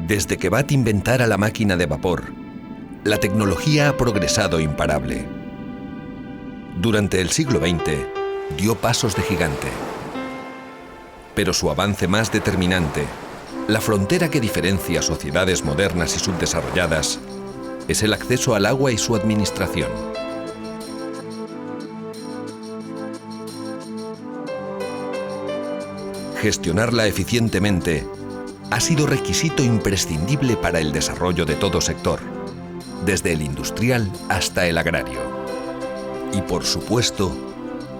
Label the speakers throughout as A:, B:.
A: Desde que Watt inventara la máquina de vapor, la tecnología ha progresado imparable. Durante el siglo XX, dio pasos de gigante. Pero su avance más determinante, la frontera que diferencia sociedades modernas y subdesarrolladas, es el acceso al agua y su administración. Gestionarla eficientemente ha sido requisito imprescindible para el desarrollo de todo sector, desde el industrial hasta el agrario. Y por supuesto,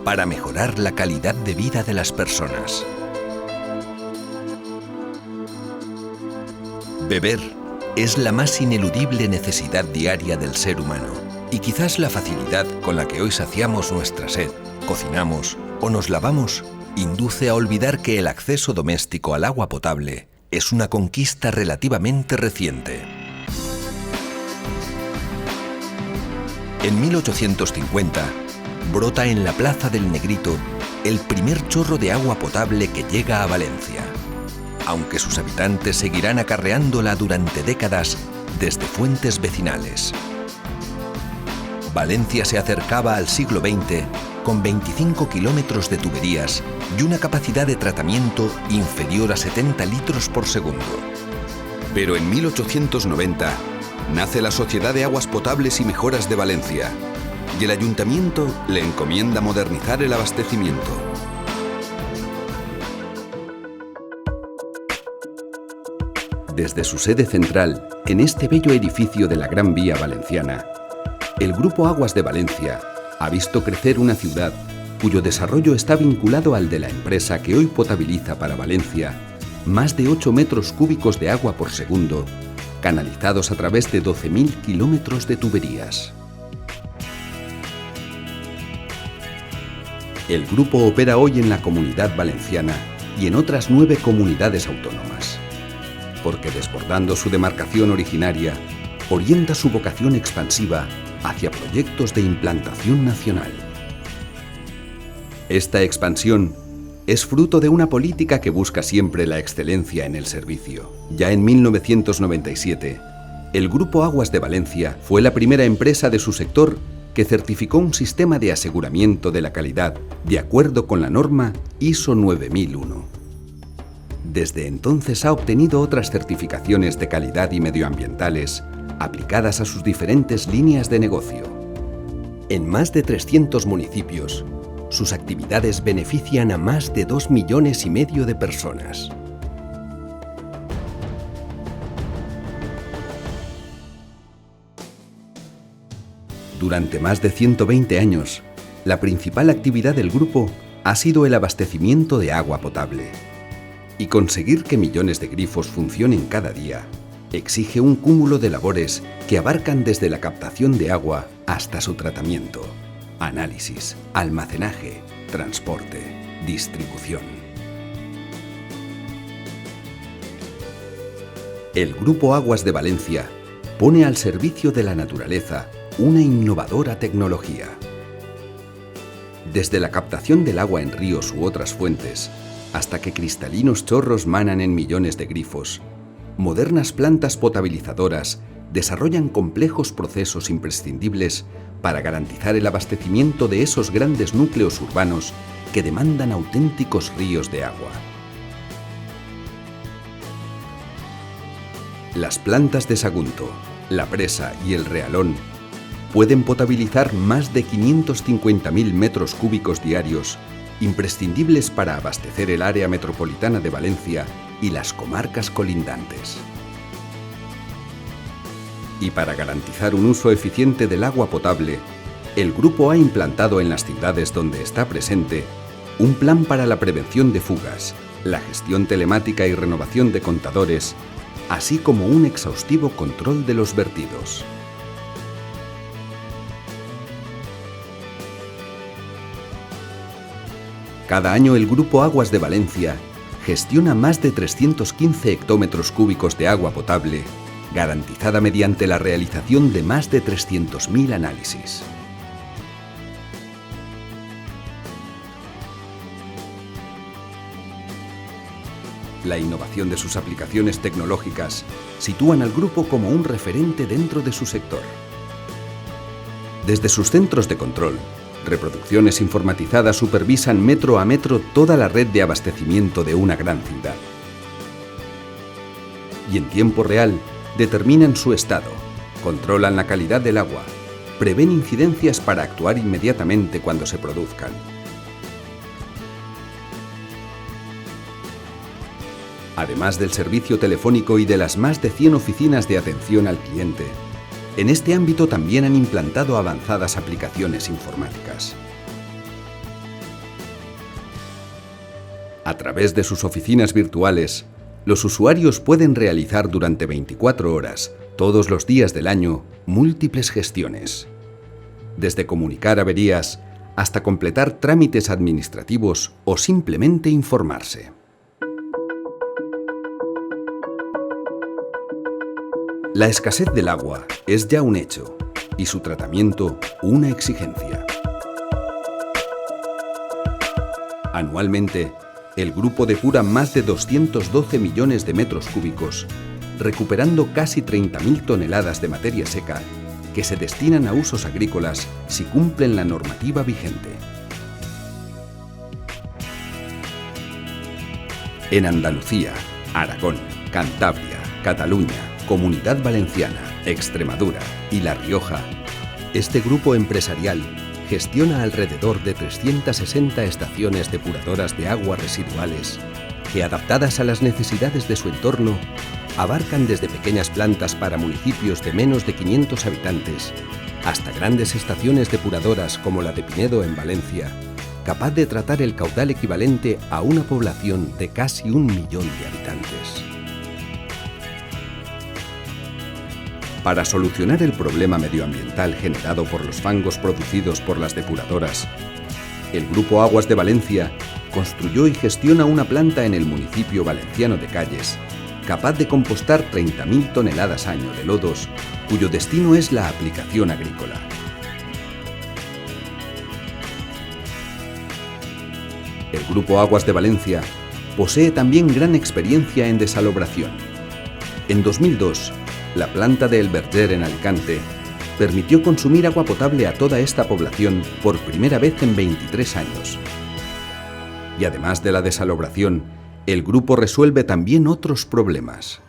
A: para mejorar la calidad de vida de las personas. Beber es la más ineludible necesidad diaria del ser humano, y quizás la facilidad con la que hoy saciamos nuestra sed, cocinamos o nos lavamos, induce a olvidar que el acceso doméstico al agua potable es una conquista relativamente reciente. En 1850, brota en la Plaza del Negrito el primer chorro de agua potable que llega a Valencia, aunque sus habitantes seguirán acarreándola durante décadas desde fuentes vecinales. Valencia se acercaba al siglo XX con 25 kilómetros de tuberías y una capacidad de tratamiento inferior a 70 litros por segundo. Pero en 1890 nace la Sociedad de Aguas Potables y Mejoras de Valencia, y el ayuntamiento le encomienda modernizar el abastecimiento. Desde su sede central, en este bello edificio de la Gran Vía Valenciana, el Grupo Aguas de Valencia ha visto crecer una ciudad cuyo desarrollo está vinculado al de la empresa que hoy potabiliza para Valencia más de 8 metros cúbicos de agua por segundo, canalizados a través de 12.000 kilómetros de tuberías. El grupo opera hoy en la Comunidad Valenciana y en otras 9 comunidades autónomas, porque desbordando su demarcación originaria, orienta su vocación expansiva hacia proyectos de implantación nacional. Esta expansión es fruto de una política que busca siempre la excelencia en el servicio. Ya en 1997, el Grupo Aguas de Valencia fue la primera empresa de su sector que certificó un sistema de aseguramiento de la calidad de acuerdo con la norma ISO 9001. Desde entonces ha obtenido otras certificaciones de calidad y medioambientales aplicadas a sus diferentes líneas de negocio. En más de 300 municipios, sus actividades benefician a más de 2,5 millones de personas. Durante más de 120 años, la principal actividad del grupo ha sido el abastecimiento de agua potable. Y conseguir que millones de grifos funcionen cada día exige un cúmulo de labores que abarcan desde la captación de agua hasta su tratamiento, análisis, almacenaje, transporte, distribución. El Grupo Aguas de Valencia pone al servicio de la naturaleza una innovadora tecnología. Desde la captación del agua en ríos u otras fuentes, hasta que cristalinos chorros manan en millones de grifos, modernas plantas potabilizadoras desarrollan complejos procesos imprescindibles para garantizar el abastecimiento de esos grandes núcleos urbanos que demandan auténticos ríos de agua. Las plantas de Sagunto, La Presa y El Realón pueden potabilizar más de 550.000 metros cúbicos diarios, imprescindibles para abastecer el área metropolitana de Valencia y las comarcas colindantes. Y para garantizar un uso eficiente del agua potable, el grupo ha implantado en las ciudades donde está presente un plan para la prevención de fugas, la gestión telemática y renovación de contadores, así como un exhaustivo control de los vertidos. Cada año el Grupo Aguas de Valencia gestiona más de 315 hectómetros cúbicos de agua potable, garantizada mediante la realización de más de 300.000 análisis. la innovación de sus aplicaciones tecnológicas sitúan al grupo como un referente dentro de su sector. Desde sus centros de control, reproducciones informatizadas supervisan metro a metro toda la red de abastecimiento de una gran ciudad. Y en tiempo real determinan su estado, controlan la calidad del agua, prevén incidencias para actuar inmediatamente cuando se produzcan. Además del servicio telefónico y de las más de 100 oficinas de atención al cliente, en este ámbito también han implantado avanzadas aplicaciones informáticas. A través de sus oficinas virtuales, los usuarios pueden realizar durante 24 horas, todos los días del año, múltiples gestiones. Desde comunicar averías hasta completar trámites administrativos o simplemente informarse. La escasez del agua es ya un hecho y su tratamiento una exigencia. Anualmente, el grupo depura más de 212 millones de metros cúbicos, recuperando casi 30.000 toneladas de materia seca que se destinan a usos agrícolas si cumplen la normativa vigente. En Andalucía, Aragón, Cantabria, Cataluña, Comunidad Valenciana, Extremadura y La Rioja, este grupo empresarial gestiona alrededor de 360 estaciones depuradoras de aguas residuales que, adaptadas a las necesidades de su entorno, abarcan desde pequeñas plantas para municipios de menos de 500 habitantes hasta grandes estaciones depuradoras como la de Pinedo en Valencia, capaz de tratar el caudal equivalente a una población de casi 1 millón de habitantes. Para solucionar el problema medioambiental generado por los fangos producidos por las depuradoras, el Grupo Aguas de Valencia construyó y gestiona una planta en el municipio valenciano de Calles, capaz de compostar 30.000 toneladas año de lodos, cuyo destino es la aplicación agrícola. El Grupo Aguas de Valencia posee también gran experiencia en desalobración. En 2002, la planta de El Verger en Alicante permitió consumir agua potable a toda esta población por primera vez en 23 años. Y además de la desalobración, el grupo resuelve también otros problemas.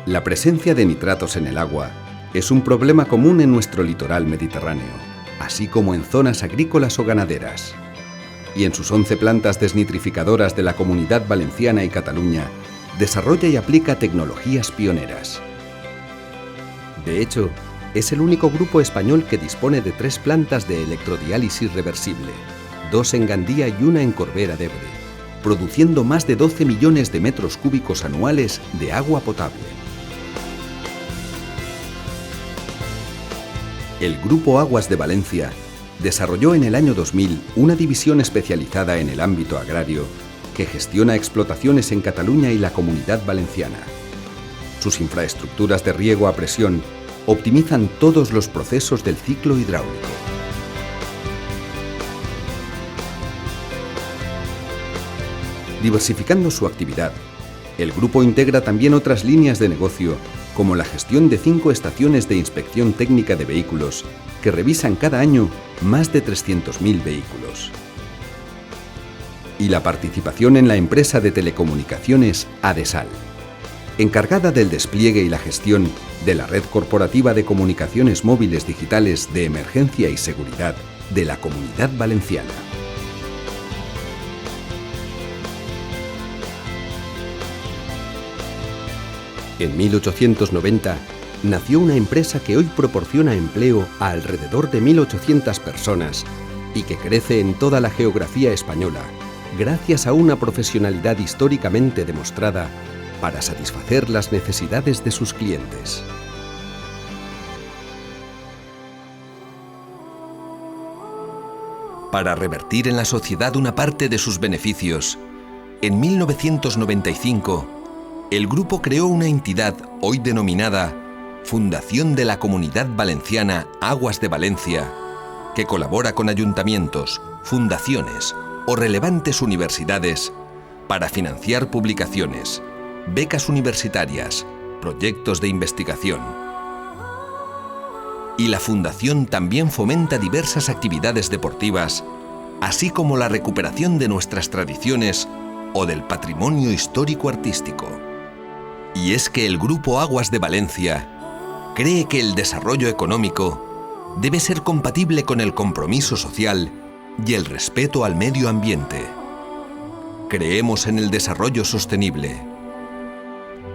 A: La presencia de nitratos en el agua es un problema común en nuestro litoral mediterráneo, así como en zonas agrícolas o ganaderas. Y en sus 11 plantas desnitrificadoras de la Comunidad Valenciana y Cataluña, desarrolla y aplica tecnologías pioneras. De hecho, es el único grupo español que dispone de 3 plantas de electrodiálisis reversible, 2 en Gandía y 1 en Corbera d'Ebre, produciendo más de 12 millones de metros cúbicos anuales de agua potable. El Grupo Aguas de Valencia desarrolló en el año 2000 una división especializada en el ámbito agrario que gestiona explotaciones en Cataluña y la Comunidad Valenciana. Sus infraestructuras de riego a presión optimizan todos los procesos del ciclo hidráulico. Diversificando su actividad, el grupo integra también otras líneas de negocio, como la gestión de 5 estaciones de inspección técnica de vehículos, que revisan cada año más de 300.000 vehículos. Y la participación en la empresa de telecomunicaciones Adesal, encargada del despliegue y la gestión de la red corporativa de comunicaciones móviles digitales de emergencia y seguridad de la Comunidad Valenciana. En 1890 nació una empresa que hoy proporciona empleo a alrededor de 1.800 personas y que crece en toda la geografía española, gracias a una profesionalidad históricamente demostrada para satisfacer las necesidades de sus clientes. Para revertir en la sociedad una parte de sus beneficios, en 1995, el grupo creó una entidad hoy denominada Fundación de la Comunidad Valenciana Aguas de Valencia, que colabora con ayuntamientos, fundaciones,
B: o relevantes universidades para financiar publicaciones, becas universitarias, proyectos de investigación. Y la Fundación también fomenta diversas actividades deportivas, así como la recuperación de nuestras tradiciones o del patrimonio histórico-artístico. Y es que el Grupo Aguas de Valencia cree que el desarrollo económico debe ser compatible con el compromiso social y el respeto al medio ambiente. Creemos en el desarrollo sostenible.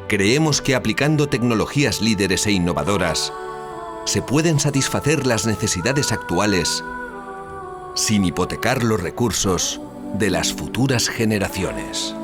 B: Creemos que aplicando tecnologías líderes e innovadoras, se pueden satisfacer las necesidades actuales sin hipotecar los recursos de las futuras generaciones.